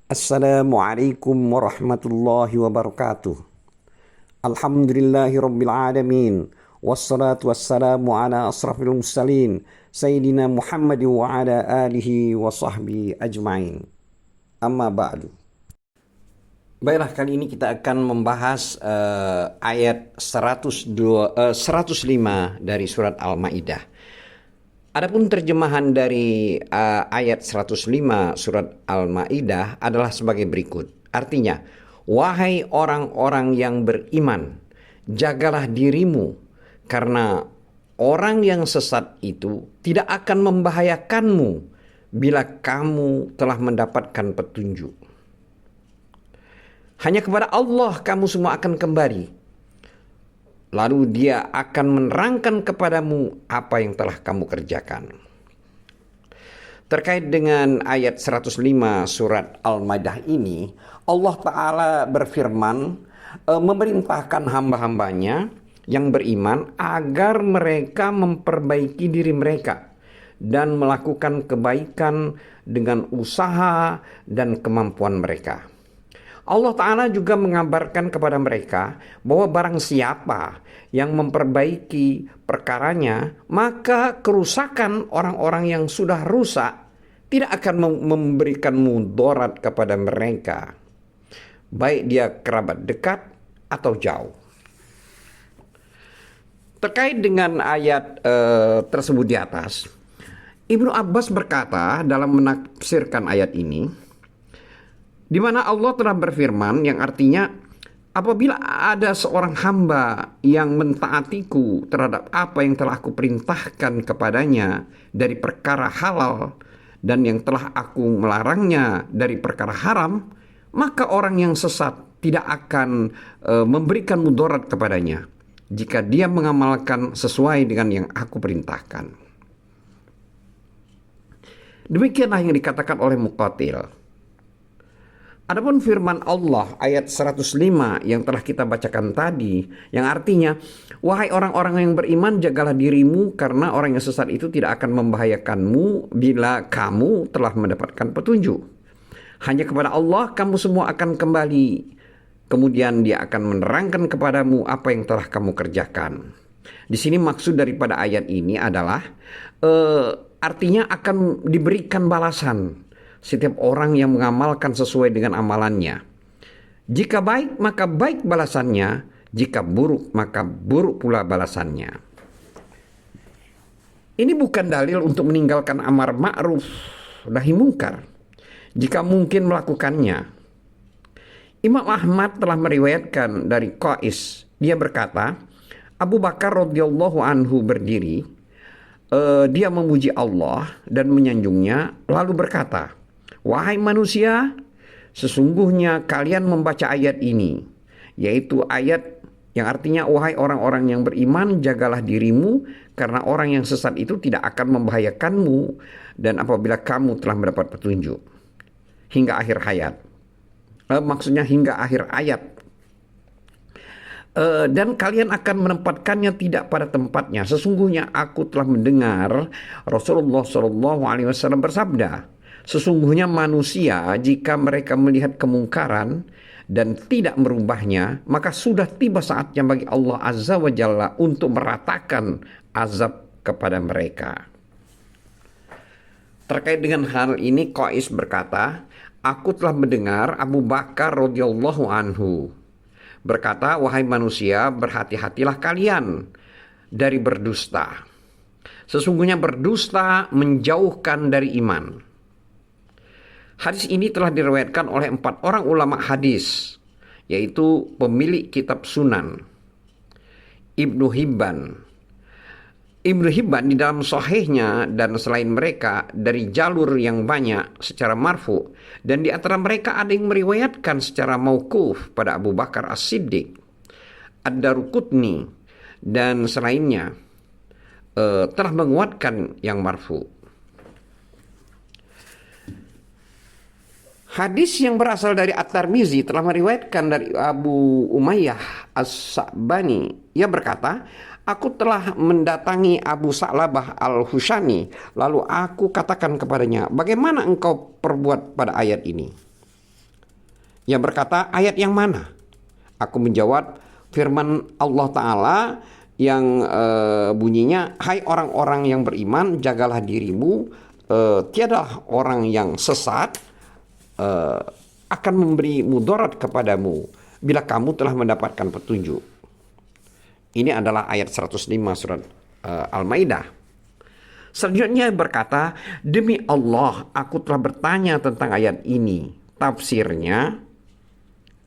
Assalamualaikum warahmatullahi wabarakatuh. Alhamdulillahi rabbil alamin. Wassalatu wassalamu ala asrafil mursalin Sayyidina Muhammad wa ala alihi wa sahbihi ajma'in. Amma ba'du. Baiklah, kali ini kita akan membahas ayat 105 dari surat Al-Maidah. Adapun terjemahan dari ayat 105 surat Al-Maidah adalah sebagai berikut. Artinya, wahai orang-orang yang beriman, jagalah dirimu, karena orang yang sesat itu tidak akan membahayakanmu bila kamu telah mendapatkan petunjuk. Hanya kepada Allah kamu semua akan kembali. Lalu dia akan menerangkan kepadamu apa yang telah kamu kerjakan. Terkait dengan ayat 105 surat Al-Maidah ini, Allah Ta'ala berfirman memerintahkan hamba-hambanya yang beriman agar mereka memperbaiki diri mereka dan melakukan kebaikan dengan usaha dan kemampuan mereka. Allah Ta'ala juga mengabarkan kepada mereka bahwa barang siapa yang memperbaiki perkaranya, maka kerusakan orang-orang yang sudah rusak tidak akan memberikan mudarat kepada mereka, baik dia kerabat dekat atau jauh. Terkait dengan ayat tersebut di atas, Ibnu Abbas berkata dalam menafsirkan ayat ini, di mana Allah telah berfirman yang artinya, apabila ada seorang hamba yang mentaatiku terhadap apa yang telah aku perintahkan kepadanya dari perkara halal dan yang telah aku melarangnya dari perkara haram, maka orang yang sesat tidak akan memberikan mudarat kepadanya jika dia mengamalkan sesuai dengan yang aku perintahkan. Demikianlah yang dikatakan oleh Muqatil. Adapun firman Allah ayat 105 yang telah kita bacakan tadi, yang artinya, wahai orang-orang yang beriman, jagalah dirimu, karena orang yang sesat itu tidak akan membahayakanmu bila kamu telah mendapatkan petunjuk. Hanya kepada Allah kamu semua akan kembali. Kemudian dia akan menerangkan kepadamu apa yang telah kamu kerjakan. Di sini maksud daripada ayat ini adalah artinya akan diberikan balasan setiap orang yang mengamalkan sesuai dengan amalannya. Jika baik, maka baik balasannya. Jika buruk, maka buruk pula balasannya. Ini bukan dalil untuk meninggalkan amar ma'ruf nahi mungkar jika mungkin melakukannya. Imam Ahmad telah meriwayatkan dari Qais, dia berkata, Abu Bakar radhiyallahu anhu berdiri, dia memuji Allah dan menyanjungnya, lalu berkata, wahai manusia, sesungguhnya kalian membaca ayat ini, yaitu ayat yang artinya, wahai orang-orang yang beriman, jagalah dirimu, karena orang yang sesat itu tidak akan membahayakanmu, dan apabila kamu telah mendapat petunjuk. Hingga akhir hayat. Maksudnya hingga akhir ayat. Dan kalian akan menempatkannya tidak pada tempatnya. Sesungguhnya aku telah mendengar Rasulullah SAW bersabda, sesungguhnya manusia jika mereka melihat kemungkaran dan tidak merubahnya, maka sudah tiba saatnya bagi Allah Azza wa Jalla untuk meratakan azab kepada mereka. Terkait dengan hal ini, Qais berkata, aku telah mendengar Abu Bakar radhiyallahu anhu berkata, wahai manusia, berhati-hatilah kalian dari berdusta. Sesungguhnya berdusta menjauhkan dari iman. Hadis ini telah diriwayatkan oleh 4 orang ulama hadis, yaitu pemilik kitab Sunan, Ibnu Hibban. Ibnu Hibban di dalam sahihnya dan selain mereka dari jalur yang banyak secara marfu, dan di antara mereka ada yang meriwayatkan secara mauquf pada Abu Bakar As-Siddiq, Ad-Daruqutni dan selainnya telah menguatkan yang marfu. Hadis yang berasal dari At-Tirmizi telah meriwayatkan dari Abu Umayyah As-Sa'bani. Ia berkata, aku telah mendatangi Abu Sa'labah Al-Hushani, lalu aku katakan kepadanya, bagaimana engkau perbuat pada ayat ini? Ia berkata, ayat yang mana? Aku menjawab, firman Allah Ta'ala yang bunyinya, hai orang-orang yang beriman, jagalah dirimu, tiada orang yang sesat akan memberi mudarat kepadamu bila kamu telah mendapatkan petunjuk. Ini adalah ayat 105 surat Al-Maidah. Selanjutnya berkata, demi Allah, aku telah bertanya tentang ayat ini, tafsirnya.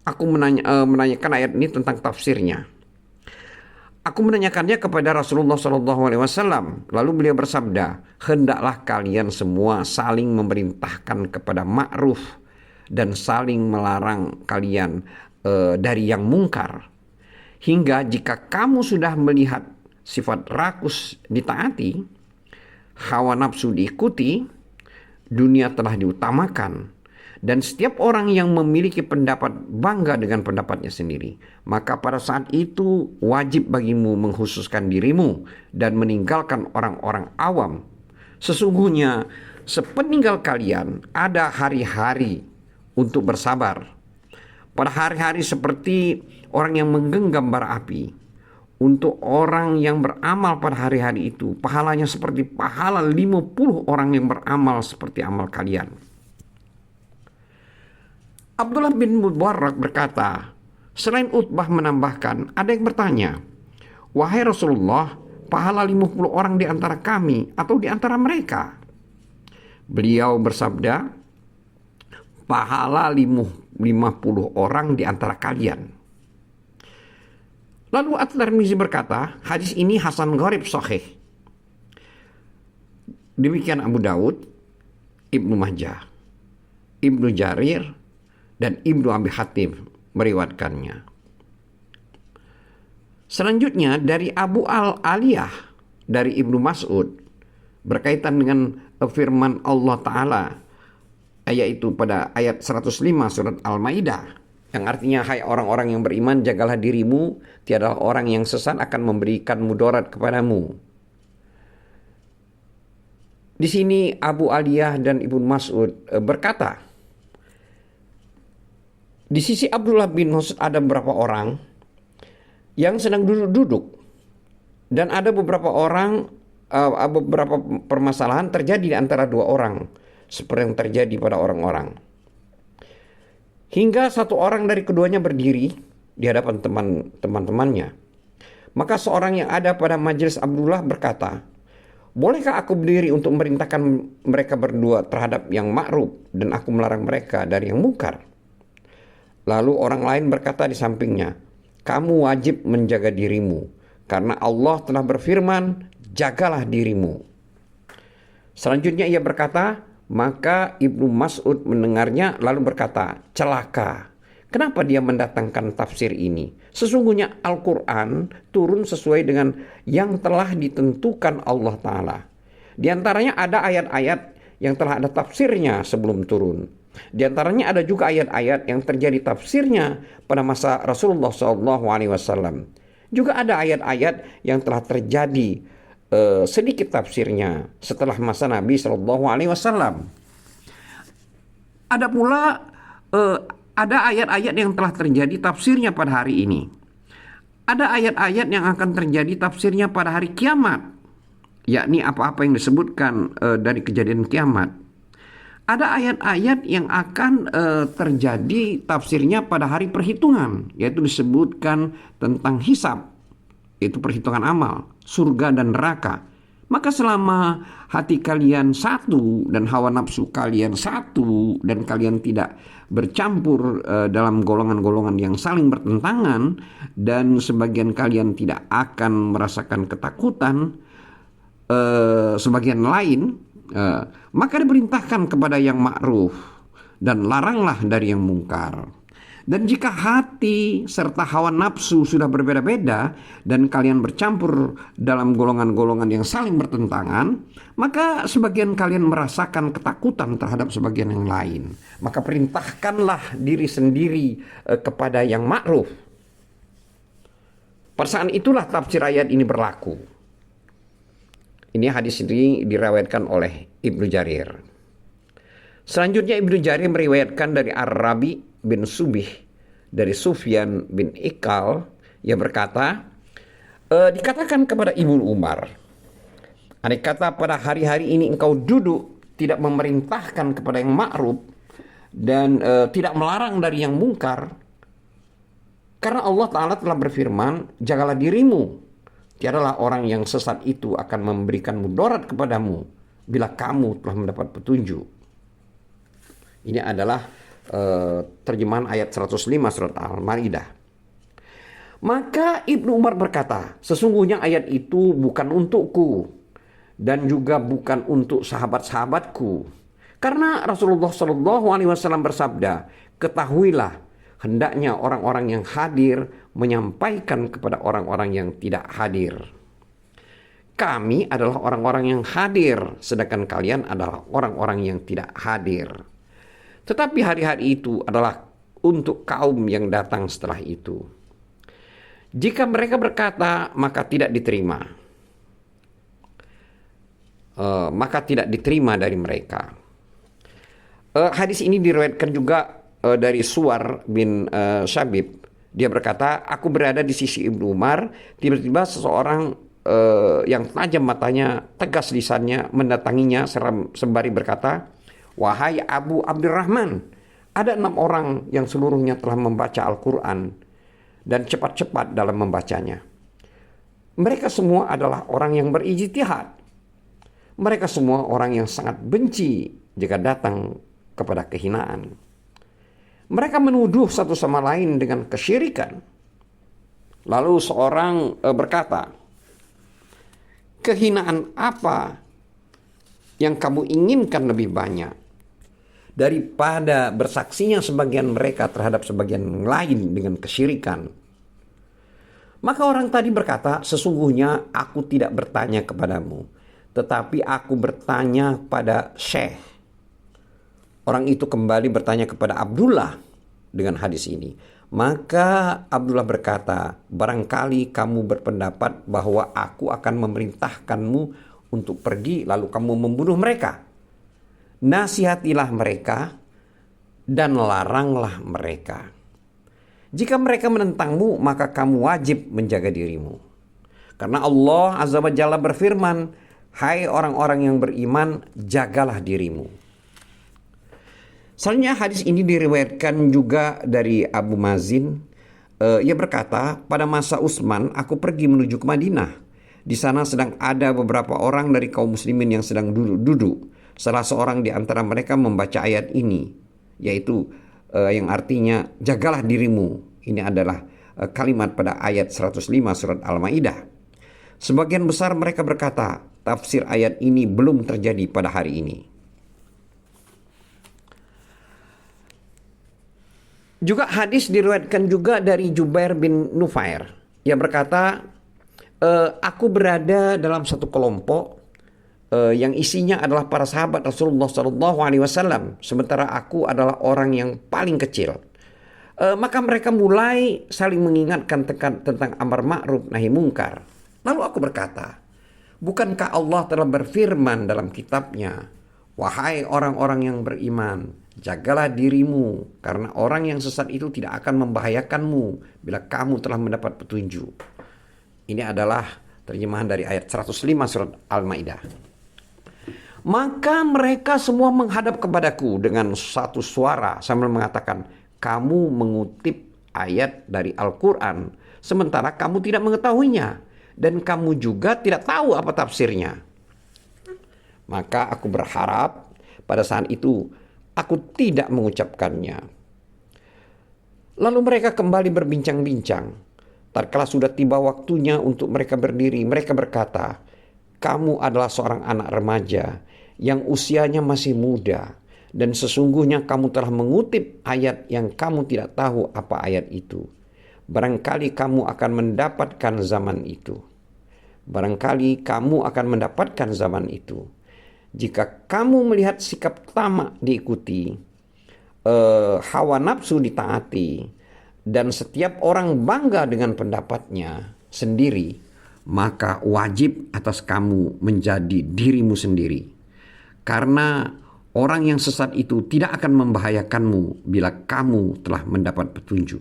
Aku menanyakan ayat ini tentang tafsirnya. Aku menanyakannya kepada Rasulullah SAW. Lalu beliau bersabda, hendaklah kalian semua saling memerintahkan kepada ma'ruf dan saling melarang kalian dari yang mungkar. Hingga jika kamu sudah melihat sifat rakus ditaati, hawa nafsu diikuti, dunia telah diutamakan, dan setiap orang yang memiliki pendapat bangga dengan pendapatnya sendiri, maka pada saat itu wajib bagimu menghususkan dirimu dan meninggalkan orang-orang awam. Sesungguhnya sepeninggal kalian ada hari-hari untuk bersabar. Pada hari-hari seperti orang yang menggenggam bara api. Untuk orang yang beramal pada hari-hari itu, pahalanya seperti pahala 50 orang yang beramal seperti amal kalian. Abdullah bin Mubarak berkata, selain Utbah menambahkan, ada yang bertanya, wahai Rasulullah, pahala 50 orang di antara kami atau di antara mereka? Beliau bersabda, pahala 50 orang di antara kalian. Lalu At-Tirmizi berkata, hadis ini hasan gharib sahih. Demikian Abu Daud, Ibnu Majah, Ibnu Jarir, dan Ibnu Abi Hatim meriwayatkannya. Selanjutnya dari Abu Al-Aliyah dari Ibnu Mas'ud berkaitan dengan firman Allah Ta'ala, yaitu pada ayat 105 surat Al-Maidah, yang artinya, hai orang-orang yang beriman, jagalah dirimu, tiada orang yang sesat akan memberikan mudarat kepadamu. Di sini Abu Aliyah dan Ibnu Mas'ud berkata, di sisi Abdullah bin Mas'ud ada beberapa orang yang sedang duduk-duduk, dan ada beberapa orang, beberapa permasalahan terjadi di antara dua orang, seperti yang terjadi pada orang-orang. Hingga satu orang dari keduanya berdiri di hadapan teman-temannya. Maka seorang yang ada pada majelis Abdullah berkata, bolehkah aku berdiri untuk memerintahkan mereka berdua terhadap yang ma'ruf dan aku melarang mereka dari yang mungkar? Lalu orang lain berkata di sampingnya, kamu wajib menjaga dirimu, karena Allah telah berfirman, jagalah dirimu. Selanjutnya ia berkata, maka Ibnu Mas'ud mendengarnya lalu berkata, celaka, kenapa dia mendatangkan tafsir ini? Sesungguhnya Al-Quran turun sesuai dengan yang telah ditentukan Allah Ta'ala. Di antaranya ada ayat-ayat yang telah ada tafsirnya sebelum turun. Di antaranya ada juga ayat-ayat yang terjadi tafsirnya pada masa Rasulullah SAW. Juga ada ayat-ayat yang telah terjadi sedikit tafsirnya setelah masa Nabi SAW. Ada pula ada ayat-ayat yang telah terjadi tafsirnya pada hari ini. Ada ayat-ayat yang akan terjadi tafsirnya pada hari kiamat, yakni apa-apa yang disebutkan dari kejadian kiamat. Ada ayat-ayat yang akan terjadi tafsirnya pada hari perhitungan, yaitu disebutkan tentang hisab, yaitu perhitungan amal, surga dan neraka. Maka selama hati kalian satu dan hawa nafsu kalian satu dan kalian tidak bercampur dalam golongan-golongan yang saling bertentangan, dan sebagian kalian tidak akan merasakan ketakutan sebagian lain, maka diperintahkan kepada yang ma'ruf dan laranglah dari yang mungkar. Dan jika hati serta hawa nafsu sudah berbeda-beda dan kalian bercampur dalam golongan-golongan yang saling bertentangan, maka sebagian kalian merasakan ketakutan terhadap sebagian yang lain. Maka perintahkanlah diri sendiri kepada yang ma'ruf. Pada saat itulah tafsir ayat ini berlaku. Ini hadis ini diriwayatkan oleh Ibnu Jarir. Selanjutnya Ibnu Jarir meriwayatkan dari Ar-Rabi bin Subih dari Sufyan bin Ikal, ia berkata, dikatakan kepada Ibnu Umar, andai kata pada hari-hari ini engkau duduk tidak memerintahkan kepada yang ma'ruf dan tidak melarang dari yang mungkar, karena Allah Ta'ala telah berfirman, jagalah dirimu, tiadalah orang yang sesat itu akan memberikan mudarat kepadamu bila kamu telah mendapat petunjuk. Ini adalah terjemahan ayat 105 surat Al-Maidah. Maka Ibnu Umar berkata, sesungguhnya ayat itu bukan untukku dan juga bukan untuk sahabat-sahabatku. Karena Rasulullah SAW bersabda, ketahuilah, hendaknya orang-orang yang hadir menyampaikan kepada orang-orang yang tidak hadir. Kami adalah orang-orang yang hadir, sedangkan kalian adalah orang-orang yang tidak hadir. Tetapi hari-hari itu adalah untuk kaum yang datang setelah itu. Jika mereka berkata, maka tidak diterima. Maka tidak diterima dari mereka. Hadis ini diriwayatkan juga dari Suwar bin Syabib. Dia berkata, aku berada di sisi Ibnu Umar, tiba-tiba seseorang yang tajam matanya, tegas lisannya, mendatanginya sembari berkata, wahai Abu Abdurrahman, ada 6 orang yang seluruhnya telah membaca Al-Quran dan cepat-cepat dalam membacanya. Mereka semua adalah orang yang berijtihad. Mereka semua orang yang sangat benci jika datang kepada kehinaan. Mereka menuduh satu sama lain dengan kesyirikan. Lalu seorang berkata, kehinaan apa yang kamu inginkan lebih banyak daripada bersaksinya sebagian mereka terhadap sebagian lain dengan kesyirikan? Maka orang tadi berkata, sesungguhnya aku tidak bertanya kepadamu, tetapi aku bertanya pada Syekh. Orang itu kembali bertanya kepada Abdullah dengan hadis ini. Maka Abdullah berkata, barangkali kamu berpendapat bahwa aku akan memerintahkanmu untuk pergi lalu kamu membunuh mereka. Nasihatilah mereka dan laranglah mereka. Jika mereka menentangmu, maka kamu wajib menjaga dirimu. Karena Allah Azza wa Jalla berfirman, hai orang-orang yang beriman, jagalah dirimu. Selanjutnya hadis ini diriwayatkan juga dari Abu Mazin. Ia berkata, pada masa Utsman aku pergi menuju ke Madinah. Di sana sedang ada beberapa orang dari kaum muslimin yang sedang duduk. Salah seorang di antara mereka membaca ayat ini, yaitu yang artinya jagalah dirimu. Ini adalah kalimat pada ayat 105 surat Al-Maidah. Sebagian besar mereka berkata, tafsir ayat ini belum terjadi pada hari ini. Juga hadis diriwayatkan juga dari Jubair bin Nufair. Ia berkata, aku berada dalam satu kelompok yang isinya adalah para sahabat Rasulullah SAW, sementara aku adalah orang yang paling kecil. Maka mereka mulai saling mengingatkan tentang amar ma'ruf nahi mungkar. Lalu aku berkata, bukankah Allah telah berfirman dalam kitabnya, wahai orang-orang yang beriman, jagalah dirimu, karena orang yang sesat itu tidak akan membahayakanmu bila kamu telah mendapat petunjuk. Ini adalah terjemahan dari ayat 105 surat Al-Maidah. Maka mereka semua menghadap kepadaku dengan satu suara sambil mengatakan, kamu mengutip ayat dari Al-Quran, sementara kamu tidak mengetahuinya, dan kamu juga tidak tahu apa tafsirnya. Maka aku berharap pada saat itu aku tidak mengucapkannya. Lalu mereka kembali berbincang-bincang. Tatkala sudah tiba waktunya untuk mereka berdiri, mereka berkata, kamu adalah seorang anak remaja yang usianya masih muda, dan sesungguhnya kamu telah mengutip ayat yang kamu tidak tahu apa ayat itu. Barangkali kamu akan mendapatkan zaman itu. Barangkali kamu akan mendapatkan zaman itu. Jika kamu melihat sikap tamak diikuti, hawa nafsu ditaati, dan setiap orang bangga dengan pendapatnya sendiri, maka wajib atas kamu menjadi dirimu sendiri. Karena Orang yang sesat itu tidak akan membahayakanmu bila kamu telah mendapat petunjuk.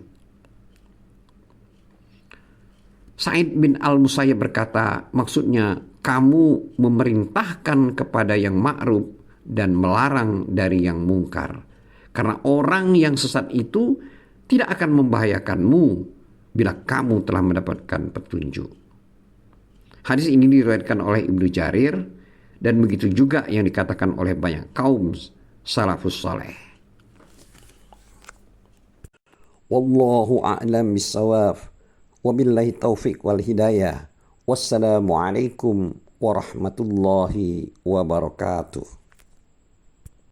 Sa'id bin al-Musayyab berkata, maksudnya kamu memerintahkan kepada yang ma'ruf dan melarang dari yang mungkar. Karena orang yang sesat itu tidak akan membahayakanmu bila kamu telah mendapatkan petunjuk. Hadis ini diriwayatkan oleh Ibnu Jarir, dan begitu juga yang dikatakan oleh banyak kaum salafus saleh. Wallahu a'lam bissawab. Wabillahi taufiq wal hidayah. Wassalamualaikum warahmatullahi wabarakatuh.